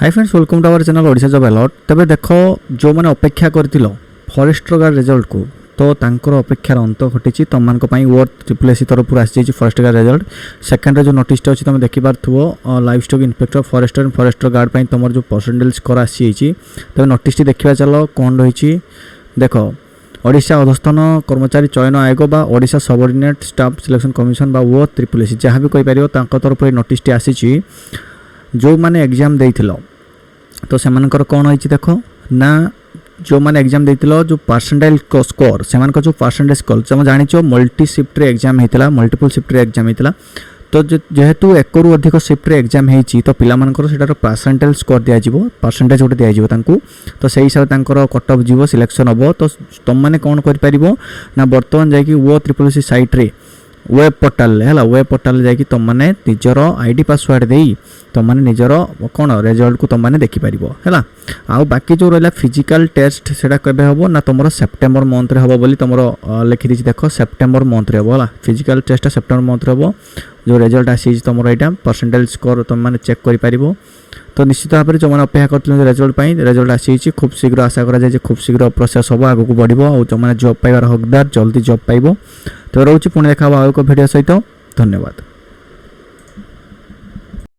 Hi friends welcome to our channel Odisha job alert. तबे देखो जो मैंने अपेक्षा करथिलो फॉरेस्टर गार्ड रिजल्ट को तो तांकर अपेक्षार अंत घटी तुम मान वर्थ ट्रिपल एसी तरफ आसी फॉरेस्टर गार्ड रिजल्ट सेकेंड जो नोटिस अच्छी तुम देखिपार live stock inspector forester guard पर तुम जो परसेंटेज स्कोर आसी तब नोटिस देखा चलो कौन रही देख ओडिशा अधस्थान कर्मचारी चयन आयोग बा Odisha subordinate staff selection commission बा वो ट्रिपल एसी जहाँ भी कहीपर तरफ नोटिस आसी जो मैंने एग्जाम देइथिलो तो सेमानकर कौन होइछि देखो ना जो मैंने एग्जाम देइथिलो जो परसेंटाइल स्कोर सेमानकर जो परसेंटेज स्कोर तुम जानिछो मल्टी शिफ्ट रे एग्जाम हेतिला मल्टीपल शिफ्ट रे एग्जाम हेतिला तो जेहेतु एक रु अधिक शिफ्ट रे एग्जाम हेछि तो पिला मानकर सेटार परसेंटाइल स्कोर दिया जिवो परसेंटेज गोटे दिया जिवो तांकू तो सही हिसाब तांकर कट ऑफ जिवो सिलेक्शन हबो। तो तुम माने कौन करि परिबो ना वर्तमान जाय कि वो ट्रिपल सी साइट रे वेब पोर्टाल है वेब पोर्टाल जाकि तुम मैंने निजर आईडी पासवर्ड दे तुम मैंने निजर कौन रिजल्ट को तुम मैंने देखिपर है आउ बाकी जो रहा फिजिकल टेस्ट से केबे हम ना तुम सेप्टेम्बर मंथ हम बोली तुम लिखी दी देख सेप्टेम्बर मंथ रे हम फिजिकल टेस्ट सेप्टेम्बर मंथ हम जो रिजल्ट आसी तुम यहाँ परसेंटेज स्कोर तुम मैंने चेक कर तो निश्चित भाव में जो मैंने अपेक्षा कर रिजल्ट रिजल्ट आसी खूब शीघ्र आशा करा खूब शीघ्र प्रोसेस हम आगे बढ़ो और जो मैंने जॉब पाइबार हकदार जल्दी जॉब पाइब तो रोचे पुणी देखा आउ एक भिडियो सहित धन्यवाद।